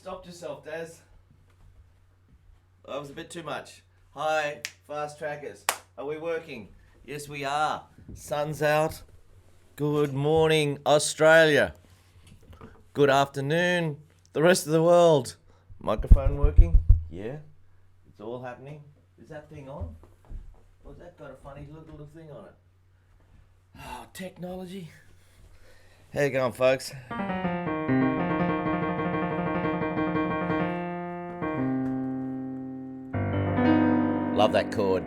stopped yourself, Daz. That was a bit too much. Hi, fast trackers. Are we working? Yes, we are. Sun's out. Good morning, Australia. Good afternoon, the rest of the world. Microphone working? Yeah. It's all happening. Is that thing on? Or has that got a funny little thing on it? Oh, technology. How you going, folks? Love that chord.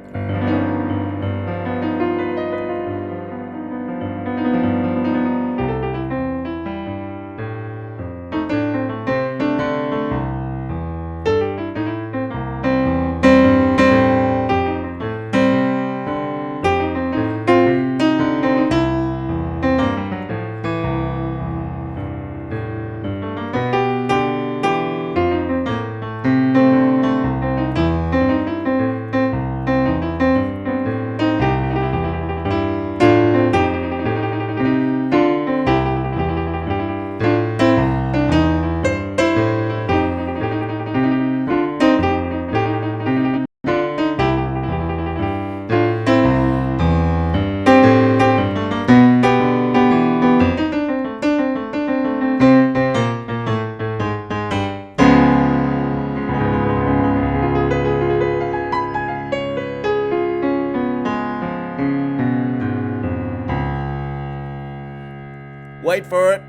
Wait for it.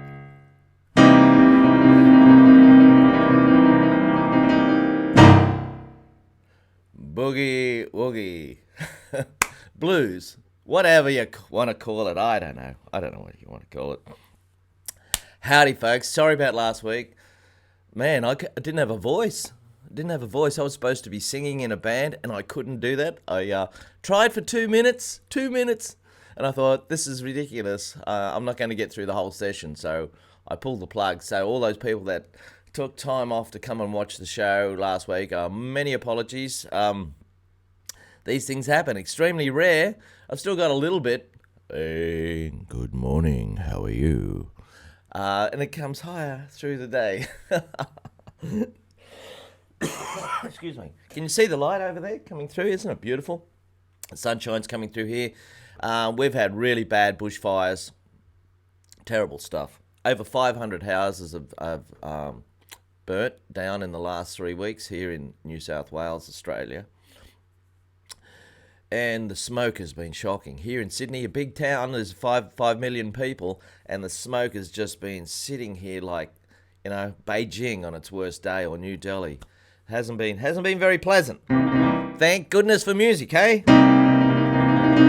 Boogie woogie. Blues. Whatever you want to call it. I don't know. I don't know what you want to call it. Howdy, folks. Sorry about last week. Man, I didn't have a voice. I was supposed to be singing in a band, and I couldn't do that. I tried for 2 minutes. And I thought, this is ridiculous. I'm not going to get through the whole session, so I pulled the plug. So all those people that took time off to come and watch the show last week, many apologies. These things happen. Extremely rare. I've still got a little bit. Hey, good morning. How are you? And it comes higher through the day. Excuse me. Can you see the light over there coming through? Isn't it beautiful? The sunshine's coming through here. We've had really bad bushfires. Terrible stuff. Over 500 houses have burnt down in the last 3 weeks here in New South Wales, Australia. And the smoke has been shocking. Here in Sydney, a big town, there's 5 million people, and the smoke has just been sitting here like, Beijing on its worst day, or New Delhi. Hasn't been very pleasant. Thank goodness for music, hey?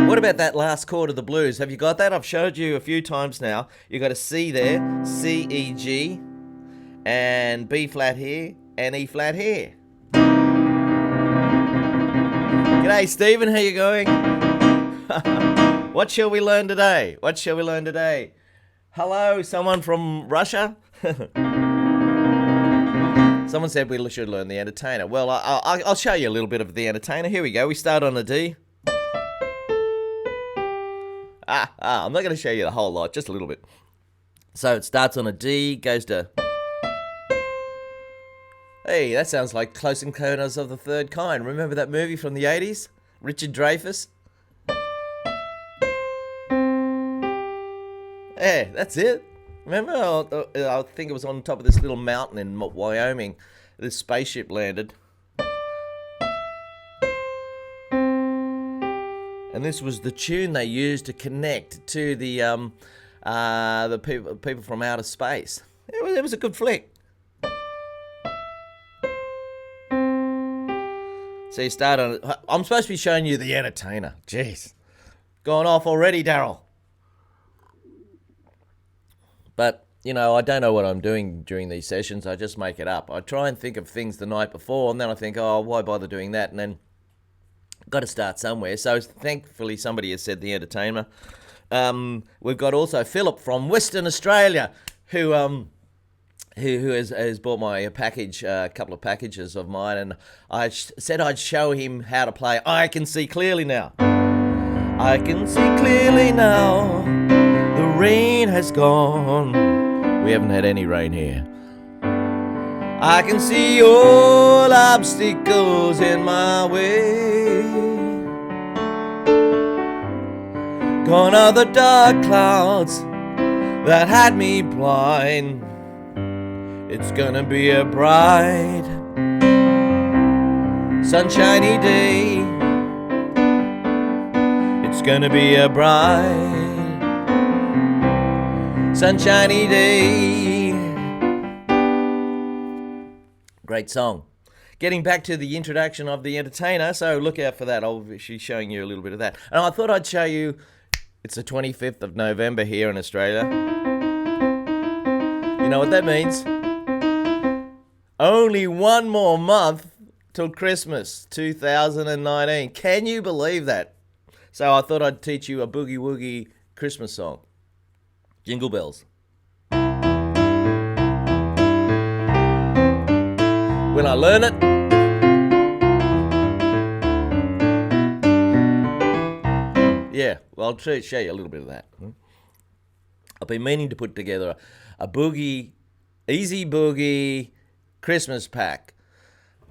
What about that last chord of the blues? Have you got that? I've showed you a few times now. You got a C there, C, E, G, and B flat here, and E flat here. G'day, Stephen. How you going? What shall we learn today? Hello, someone from Russia? Someone said we should learn the Entertainer. Well, I'll show you a little bit of the Entertainer. Here we go. We start on a D. I'm not going to show you the whole lot, just a little bit. So it starts on a D, goes to... Hey, that sounds like Close Encounters of the Third Kind. Remember that movie from the 80s? Richard Dreyfuss? Yeah, that's it. Remember? I think it was on top of this little mountain in Wyoming. This spaceship landed. And this was the tune they used to connect to the people from outer space. It was a good flick. So you start on... I'm supposed to be showing you the Entertainer. Jeez. Gone off already, Daryl. But, I don't know what I'm doing during these sessions. I just make it up. I try and think of things the night before, and then I think, oh, why bother doing that? And then... got to start somewhere. So thankfully somebody has said the Entertainer. We've got also Philip from Western Australia who has bought my package, a couple of packages of mine, and I said I'd show him how to play I Can See Clearly Now. I can see clearly now, the rain has gone. We haven't had any rain here. I can see all obstacles in my way. Gone are the dark clouds that had me blind. It's gonna be a bright, sunshiny day. It's gonna be a bright, sunshiny day. Great song. Getting back to the introduction of the entertainer, so look out for that. I'll be showing you a little bit of that. And I thought I'd show you, it's the 25th of November here in Australia. You know what that means? Only one more month till Christmas 2019. Can you believe that? So I thought I'd teach you a boogie woogie Christmas song. Jingle bells. When I learn it, yeah, well, I'll show you a little bit of that. I've been meaning to put together a boogie, easy boogie Christmas pack.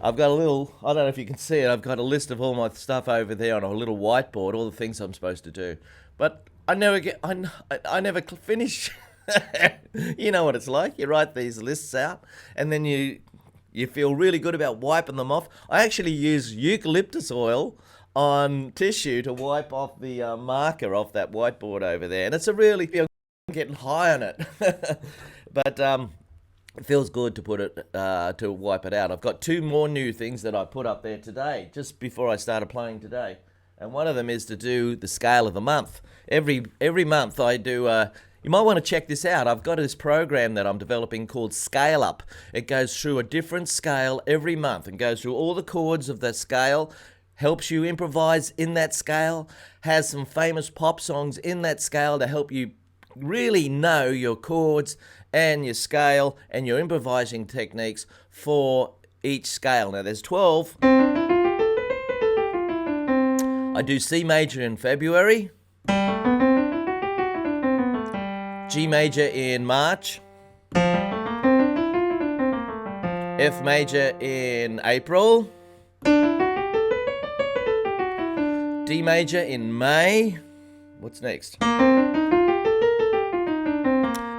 I've got a little, I don't know if you can see it, I've got a list of all my stuff over there on a little whiteboard, all the things I'm supposed to do. But I never finish. You know what it's like. You write these lists out and then you feel really good about wiping them off. I actually use eucalyptus oil on tissue to wipe off the marker off that whiteboard over there. And it's a really feel getting high on it. But it feels good to put it to wipe it out. I've got two more new things that I put up there today, just before I started playing today. And one of them is to do the scale of the month. Every month I do. You might want to check this out. I've got this program that I'm developing called Scale Up. It goes through a different scale every month and goes through all the chords of that scale, helps you improvise in that scale, has some famous pop songs in that scale to help you really know your chords and your scale and your improvising techniques for each scale. Now there's 12. I do C major in February, G major in March, F major in April, D major in May. What's next?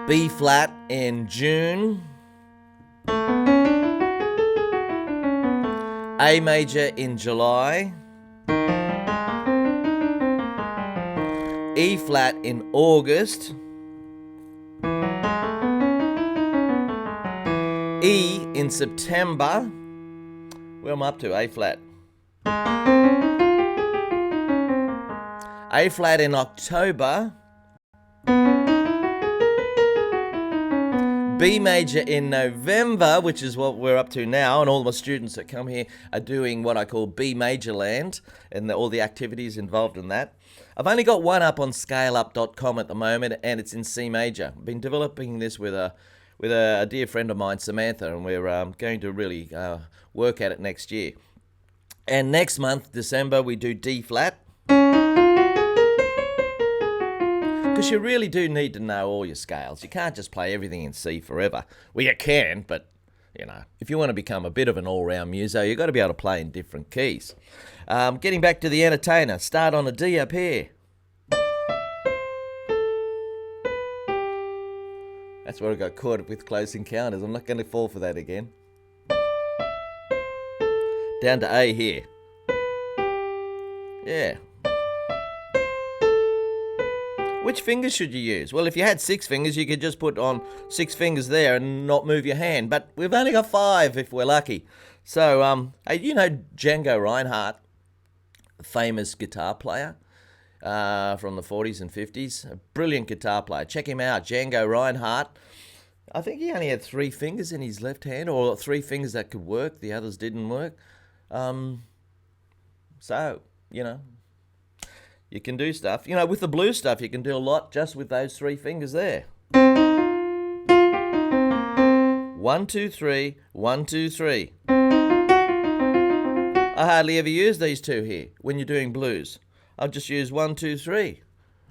B flat in June, A major in July, E flat in August, E in September. Where am I up to? A flat. A flat in October. B major in November, which is what we're up to now, and all my students that come here are doing what I call B major land and all the activities involved in that. I've only got one up on scaleup.com at the moment, and it's in C major. I've been developing this with a dear friend of mine, Samantha, and we're going to really work at it next year. And next month, December, we do D flat. Because you really do need to know all your scales. You can't just play everything in C forever. Well, you can, but, you know, if you want to become a bit of an all-round muso, you've got to be able to play in different keys. Getting back to the entertainer, start on a D up here. That's where I got caught with Close Encounters. I'm not going to fall for that again. Down to A here. Yeah. Which fingers should you use? Well, if you had 6 fingers, you could just put on 6 fingers there and not move your hand. But we've only got 5 if we're lucky. So, you know Django Reinhardt, a famous guitar player from the 40s and 50s. A brilliant guitar player. Check him out, Django Reinhardt. I think he only had 3 fingers in his left hand, or 3 fingers that could work. The others didn't work. So, you know, you can do stuff. You know, with the blues stuff, you can do a lot just with those 3 fingers there. 1, 2, 3, 1, 2, 3. I hardly ever use these 2 here when you're doing blues. I'll just use 1, 2, 3.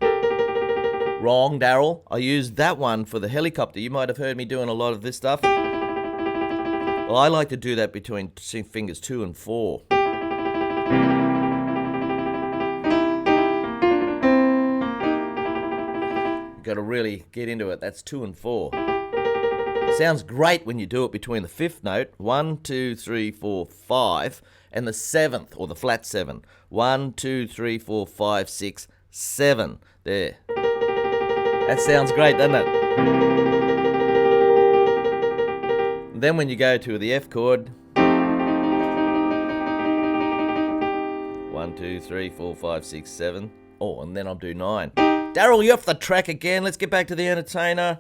Wrong, Daryl. I used that one for the helicopter. You might have heard me doing a lot of this stuff. Well, I like to do that between fingers 2 and 4. You've got to really get into it. That's 2 and 4. Sounds great when you do it between the 5th note, 1, 2, 3, 4, 5, and the 7th, or the flat 7. 1, 2, 3, 4, 5, 6, 7. There. That sounds great, doesn't it? And then when you go to the F chord, 1, 2, 3, 4, 5, 6, 7. Oh, and then I'll do 9. Daryl, you're off the track again. Let's get back to the entertainer.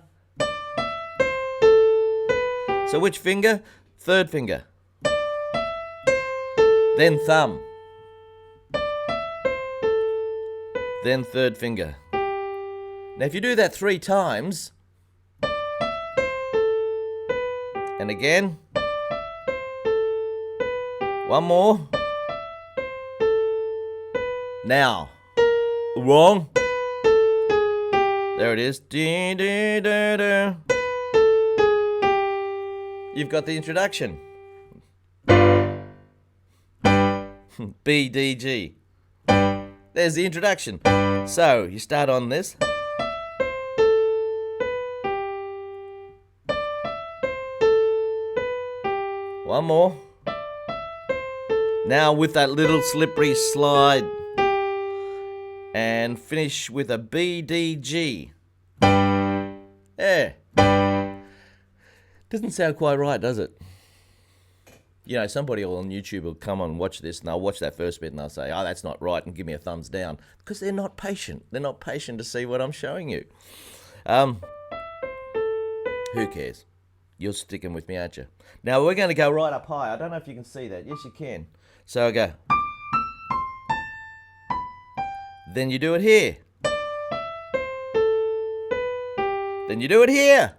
So which finger? 3rd finger. Then thumb. Then 3rd finger. Now if you do that 3 times, and again, one more. Now, wrong. There it is. You've got the introduction. B, D, G. There's the introduction. So, you start on this. One more. Now with that little slippery slide. And finish with a B, D, G. There. Doesn't sound quite right, does it? You know, somebody on YouTube will come on and watch this, and they'll watch that first bit and they'll say, oh, that's not right, and give me a thumbs down. Because they're not patient. They're not patient to see what I'm showing you. Who cares? You're sticking with me, aren't you? Now, we're going to go right up high. I don't know if you can see that. Yes, you can. So I go. Then you do it here. Then you do it here.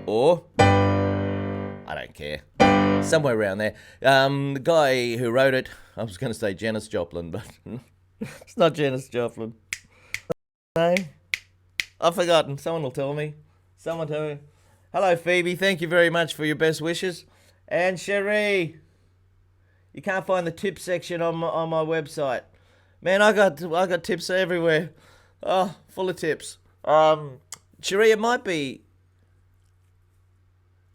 Or, I don't care, somewhere around there. The guy who wrote it, I was going to say Janis Joplin, but it's not Janis Joplin. No, I've forgotten. Someone will tell me. Someone tell me. Hello, Phoebe. Thank you very much for your best wishes. And Cherie, you can't find the tip section on my website. Man, I got tips everywhere. Oh, full of tips. Cherie, it might be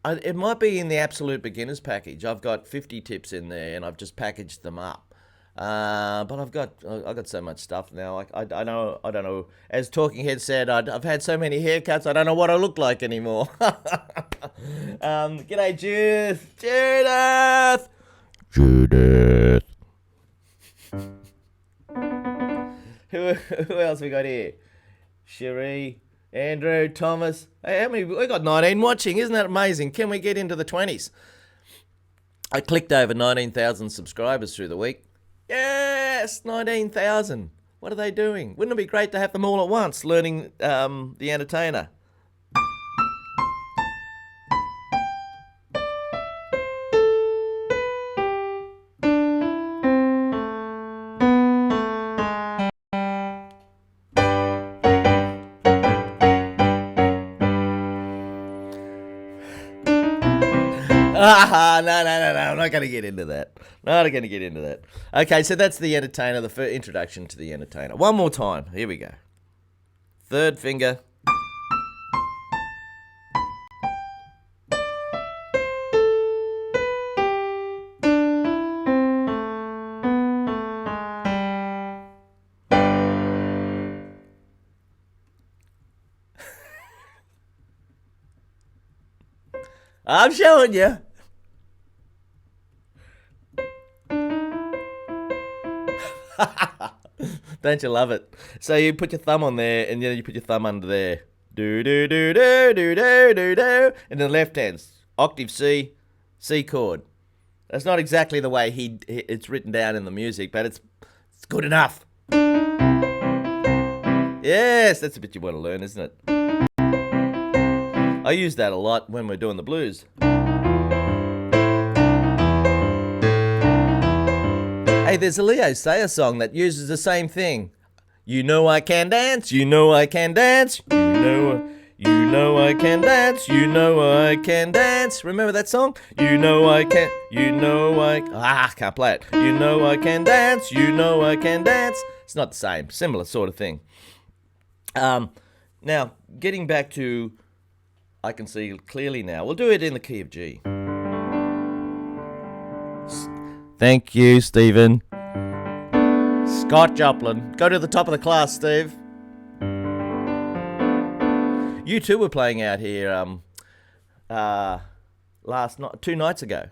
in the absolute beginners package. I've got 50 tips in there, and I've just packaged them up. But I've got so much stuff now. I don't know. As Talking Head said, I've had so many haircuts. I don't know what I look like anymore. G'day, Judith. Who else we got here? Cherie, Andrew, Thomas. Hey, how many? We got 19 watching. Isn't that amazing? Can we get into the 20s? I clicked over 19,000 subscribers through the week. Yes, 19,000. What are they doing? Wouldn't it be great to have them all at once learning the entertainer? No, I'm not going to get into that. Okay, so that's the entertainer, the first introduction to the entertainer. One more time. Here we go. 3rd finger. I'm showing you. Don't you love it? So you put your thumb on there, and then you put your thumb under there. Do do do do do do do do. And the left hand's octave C, C chord. That's not exactly the way it's written down in the music, but it's good enough. Yes, that's a bit you want to learn, isn't it? I use that a lot when we're doing the blues. Hey, there's a Leo Sayer song that uses the same thing. You know I can dance, you know I can dance, you You know I can dance, you know I can dance. Remember that song? You know I can, can't play it. You know I can dance, you know I can dance. It's not the same, similar sort of thing. Now, getting back to I Can See Clearly Now, we'll do it in the key of G. Thank you, Stephen. Scott Joplin. Go to the top of the class, Steve. You two were playing out here 2 nights ago.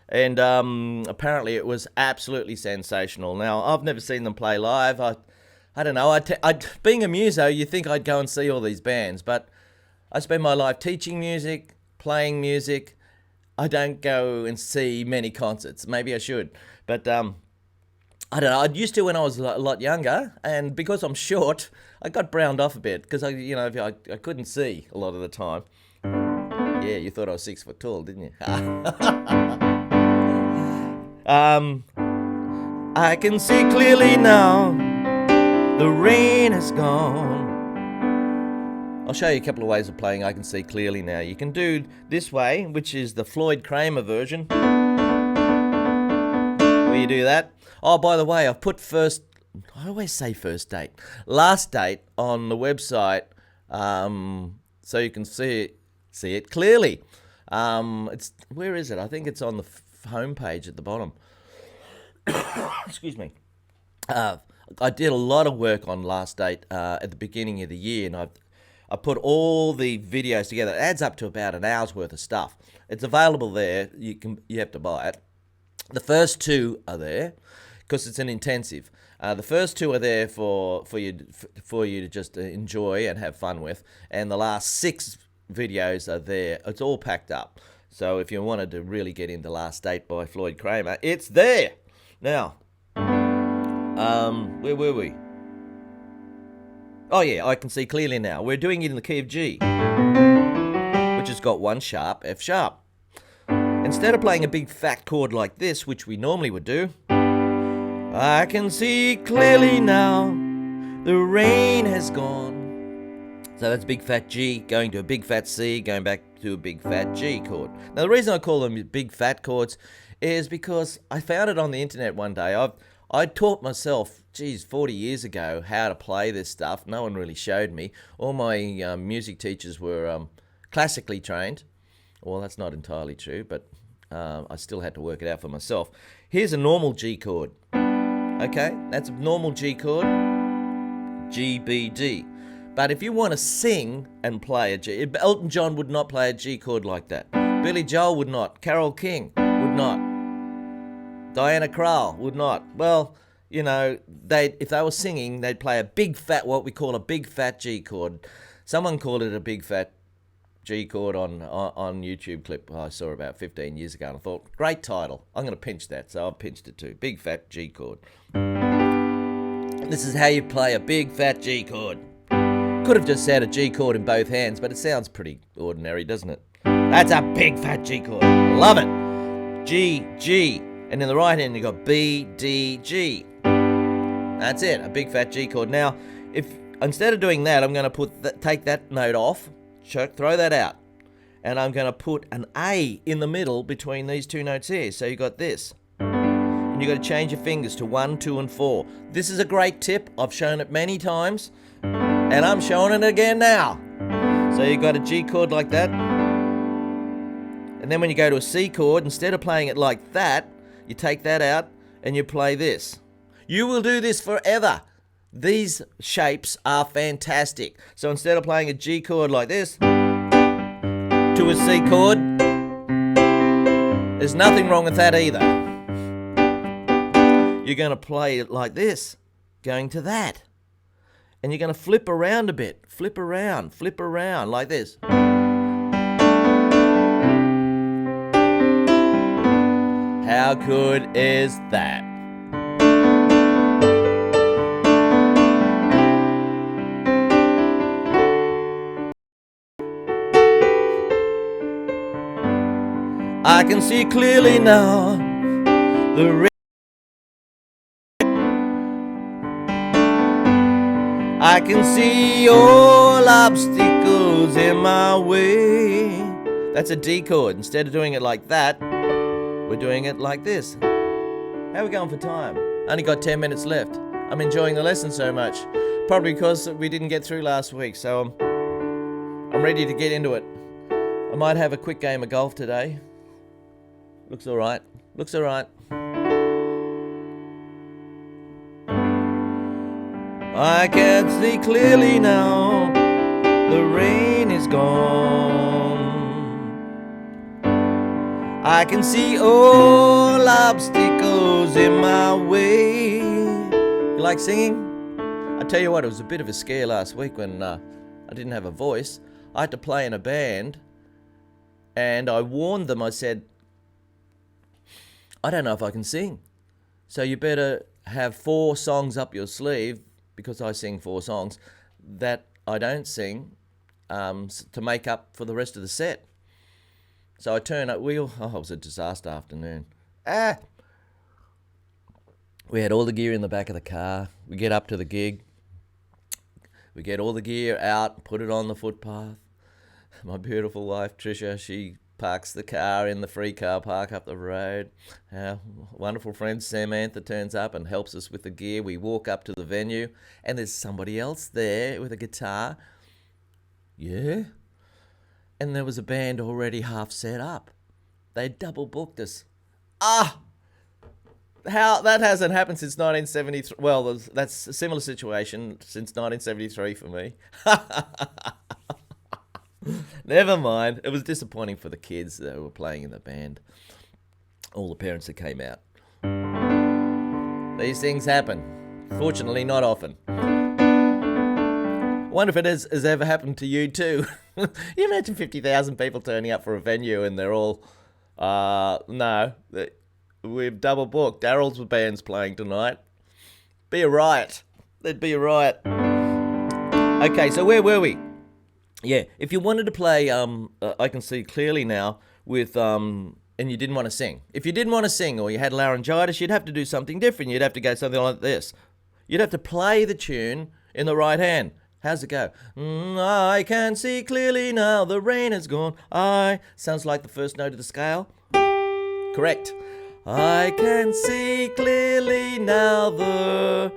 And apparently it was absolutely sensational. Now, I've never seen them play live. I don't know. Being a muso, you think I'd go and see all these bands. But I spend my life teaching music, playing music. I don't go and see many concerts. Maybe I should. But I don't know. I used to when I was a lot younger. And because I'm short, I got browned off a bit. Because I couldn't see a lot of the time. Yeah, you thought I was 6 foot tall, didn't you? I can see clearly now. The rain has gone. I'll show you a couple of ways of playing I Can See Clearly Now. You can do this way, which is the Floyd Kramer version. Where you do that. Oh, by the way, I've put I always say first date. Last date on the website, so you can see it clearly. Where is it? I think it's on the home page at the bottom. Excuse me. I did a lot of work on Last Date at the beginning of the year, and I put all the videos together. It adds up to about an hour's worth of stuff. It's available there. You have to buy it. The first 2 are there because it's an intensive. The first 2 are there for you to just enjoy and have fun with, and the last 6 videos are there. It's all packed up. So if you wanted to really get into Last Date by Floyd Kramer, it's there. Now, where were we? Oh yeah, I Can See Clearly Now. We're doing it in the key of G, which has got 1 sharp, F sharp. Instead of playing a big fat chord like this, which we normally would do, I can see clearly now, the rain has gone. So that's big fat G going to a big fat C, going back to a big fat G chord. Now the reason I call them big fat chords is because I found it on the internet one day. I taught myself, 40 years ago, how to play this stuff. No one really showed me. All my music teachers were classically trained. Well, that's not entirely true, but I still had to work it out for myself. Here's a normal G chord. Okay, that's a normal G chord, G, B, D. But if you want to sing and play a G, Elton John would not play a G chord like that. Billy Joel would not. Carole King would not. Diana Krall would not. Well, you know, if they were singing, they'd play a big fat, what we call a big fat G chord. Someone called it a big fat G chord on YouTube clip I saw about 15 years ago, and I thought, great title. I'm going to pinch that, so I've pinched it too. Big fat G chord. This is how you play a big fat G chord. Could have just said a G chord in both hands, but it sounds pretty ordinary, doesn't it? That's a big fat G chord. Love it. G, G. And in the right hand, you've got B, D, G. That's it, a big fat G chord. Now, if instead of doing that, I'm going to take that note off, throw that out, and I'm going to put an A in the middle between these 2 notes here. So you've got this. And you've got to change your fingers to 1, 2, and 4. This is a great tip. I've shown it many times, and I'm showing it again now. So you've got a G chord like that. And then when you go to a C chord, instead of playing it like that, you take that out and you play this. You will do this forever. These shapes are fantastic. So instead of playing a G chord like this to a C chord, there's nothing wrong with that either. You're going to play it like this, going to that. And you're going to flip around a bit. Flip around like this. How good is that? I can see clearly now the I can see all obstacles in my way. That's a D chord. Instead of doing it like that, we're doing it like this. How are we going for time? Only got 10 minutes left. I'm enjoying the lesson so much. Probably because we didn't get through last week, so I'm ready to get into it. I might have a quick game of golf today. Looks alright. Looks alright. I can see clearly now. The rain is gone. I can see all obstacles in my way. You like singing? I tell you what, it was a bit of a scare last week when I didn't have a voice. I had to play in a band, and I warned them. I said, I don't know if I can sing, so you better have 4 songs up your sleeve, because I sing 4 songs that I don't sing, to make up for the rest of the set. So I turn up. It was a disaster afternoon. We had all the gear in the back of the car. We get up to the gig. We get all the gear out, put it on the footpath. My beautiful wife, Tricia, she parks the car in the free car park up the road. Our wonderful friend Samantha turns up and helps us with the gear. We walk up to the venue, and there's somebody else there with a guitar. Yeah? And there was a band already half set up. They double booked us. How that hasn't happened since 1973. Well, that's a similar situation since 1973 for me. Never mind. It was disappointing for the kids that were playing in the band. All the parents that came out. These things happen. Fortunately, not often. I wonder if it has ever happened to you too. You imagine 50,000 people turning up for a venue and they're all, no, we've double booked. Daryl's band's playing tonight. Be a riot. There'd be a riot. Okay, so where were we? Yeah, if you wanted to play, I can see clearly now with, and you didn't want to sing. If you didn't want to sing or you had laryngitis, you'd have to do something different. You'd have to go something like this. You'd have to play the tune in the right hand. How's it go? I can see clearly now, the rain is gone. Sounds like the first note of the scale. Correct. I can see clearly now,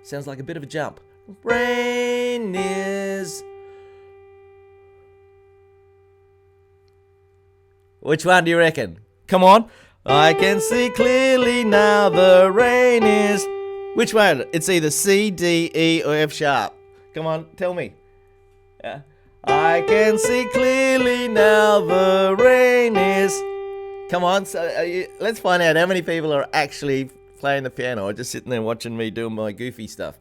sounds like a bit of a jump. Rain is... Which one do you reckon? Come on. I can see clearly now, the rain is... Which one? It's either C, D, E, or F sharp. Come on, tell me. Yeah. I can see clearly now, the rain is... Come on, so let's find out how many people are actually playing the piano or just sitting there watching me doing my goofy stuff.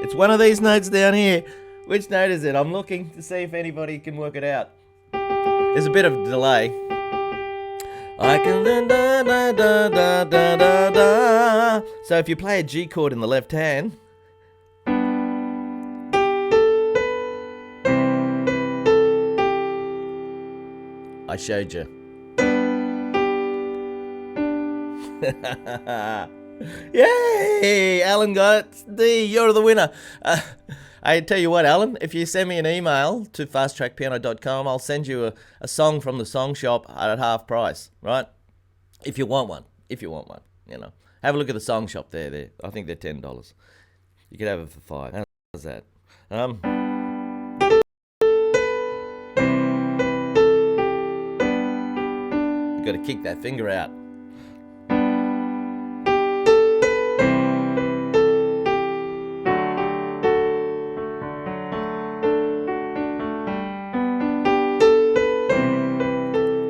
It's one of these notes down here. Which note is it? I'm looking to see if anybody can work it out. There's a bit of delay. I can da da da da da da da da. So if you play a G chord in the left hand, I showed you. Yay! Alan got it. D, you're the winner. I tell you what, Alan, if you send me an email to fasttrackpiano.com, I'll send you a song from the song shop at half price, right? If you want one, you know. Have a look at the song shop there. I think they're $10. You could have it for $5. How's that? You got to kick that finger out.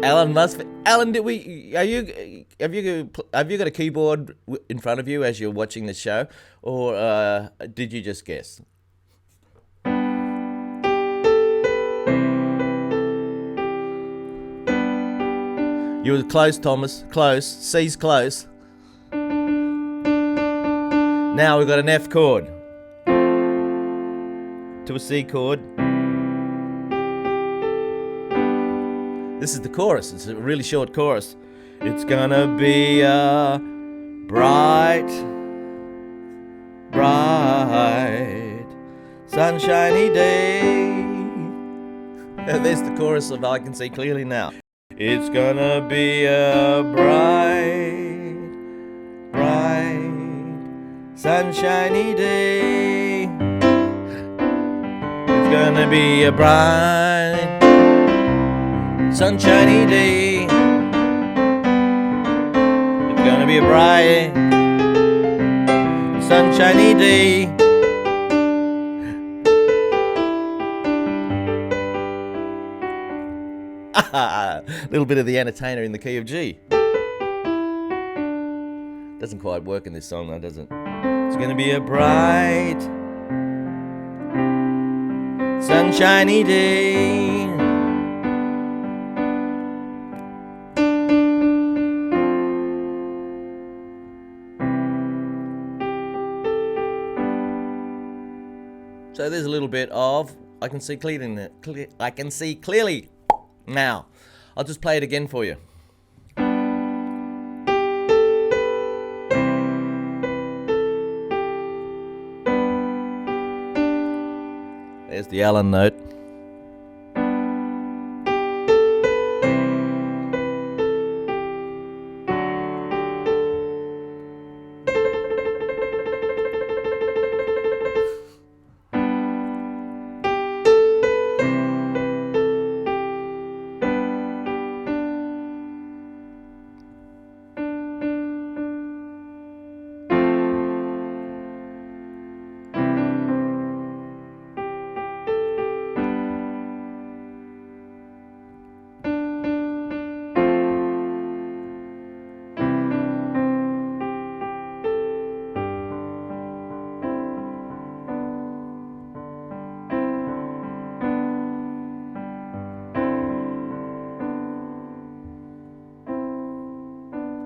Alan must. Alan, have you got a keyboard in front of you as you're watching the show, or did you just guess? You were close, Thomas. Close. C's close. Now we've got an F chord to a C chord. This is the chorus. It's a really short chorus. It's gonna be a bright, bright bright, sunshiny day. There's the chorus of I Can See Clearly Now. It's gonna be a bright, bright, sunshiny day. It's gonna be a bright, sunshiny day. It's gonna be a bright, sunshiny day. A little bit of The Entertainer in the key of G. Doesn't quite work in this song though, does it? It's gonna be a bright, sunshiny day. So there's a little bit of I can see clearly. I can see clearly now. I'll just play it again for you. There's the Allen note.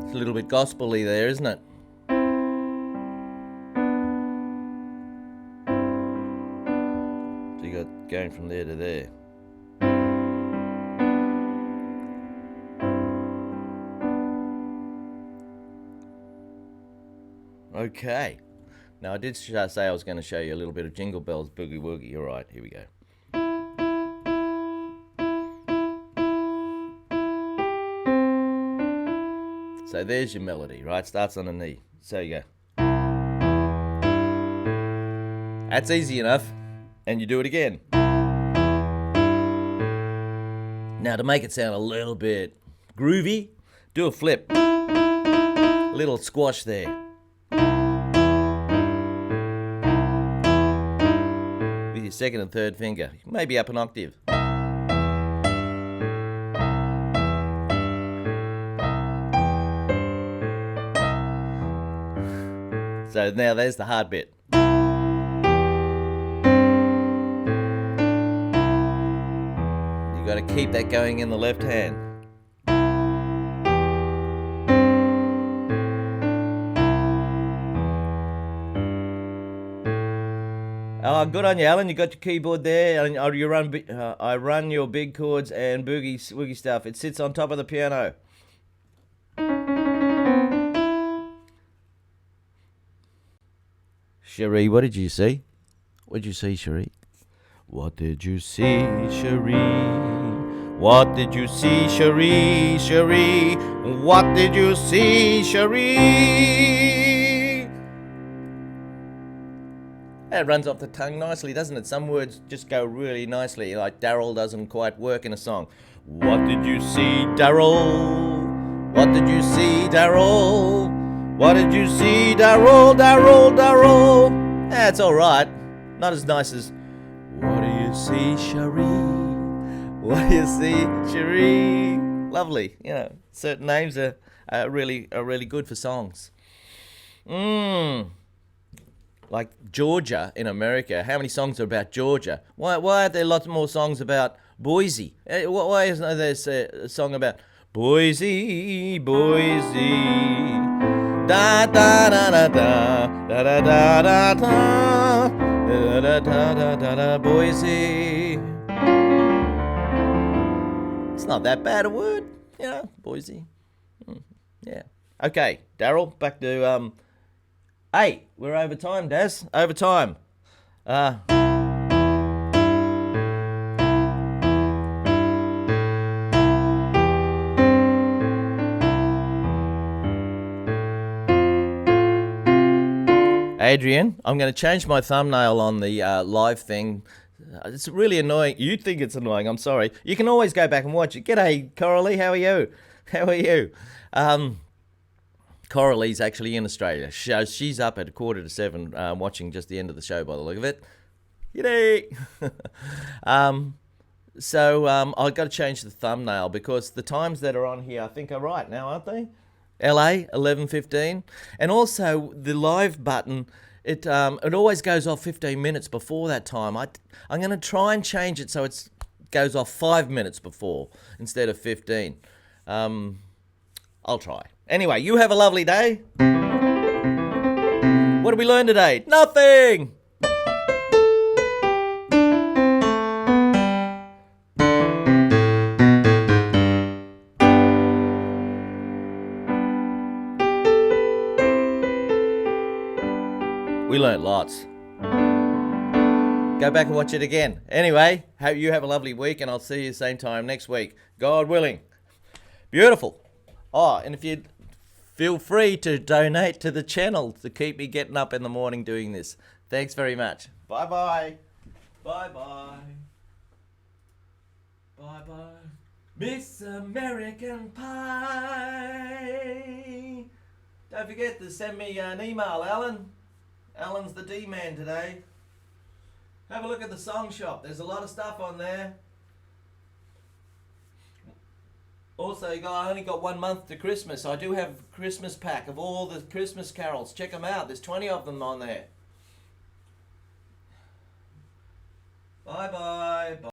It's a little bit gospel-y there, isn't it? So you got going from there to there. Okay. Now I did say I was going to show you a little bit of Jingle Bells Boogie Woogie. All right, here we go. So there's your melody, right? Starts on an E. So you go. That's easy enough. And you do it again. Now to make it sound a little bit groovy, do a flip. A little squash there. With your second and third finger. Maybe up an octave. So now there's the hard bit. You've got to keep that going in the left hand. Oh, good on you, Alan. You got your keyboard there. And I run your big chords and woogie stuff. It sits on top of the piano. Cherie, what did you see? What did you see, Cherie? What did you see, Cherie? What did you see, Cherie? Cherie, what did you see, Cherie? That runs off the tongue nicely, doesn't it? Some words just go really nicely, like Daryl doesn't quite work in a song. What did you see, Daryl? What did you see, Daryl? What did you see, Daryl, Daryl, Daryl? That's all right. Not as nice as, what do you see, Cherie? What do you see, Cherie? Lovely. You know, certain names are really good for songs. Like Georgia in America. How many songs are about Georgia? Why are there lots more songs about Boise? Why isn't there a song about Boise, Boise? Da da da da da da da da da da da da da da Boise. It's not that bad a word, you know, Boise. Yeah. Okay, Daryl, back to Hey, we're over time, Daz. Over time. Adrian, I'm going to change my thumbnail on the live thing. It's really annoying. You think it's annoying. I'm sorry. You can always go back and watch it. G'day, Coralie. How are you? How are you? Coralie's actually in Australia. She's up at 6:45 watching just the end of the show by the look of it. G'day. I've got to change the thumbnail because the times that are on here I think are right now, aren't they? LA 11:15, and also the live button. It always goes off 15 minutes before that time. I'm going to try and change it so it goes off 5 minutes before instead of 15. I'll try. Anyway, you have a lovely day. What did we learn today? Nothing. We learnt lots. Go back and watch it again. Anyway, hope you have a lovely week, and I'll see you same time next week, God willing. Beautiful. Oh, and if you feel free to donate to the channel to keep me getting up in the morning doing this. Thanks very much. Bye-bye. Bye-bye. Bye-bye. Miss American Pie. Don't forget to send me an email, Alan. Alan's the D-man today. Have a look at the song shop. There's a lot of stuff on there. Also, I only got 1 month to Christmas. I do have a Christmas pack of all the Christmas carols. Check them out. There's 20 of them on there. Bye-bye.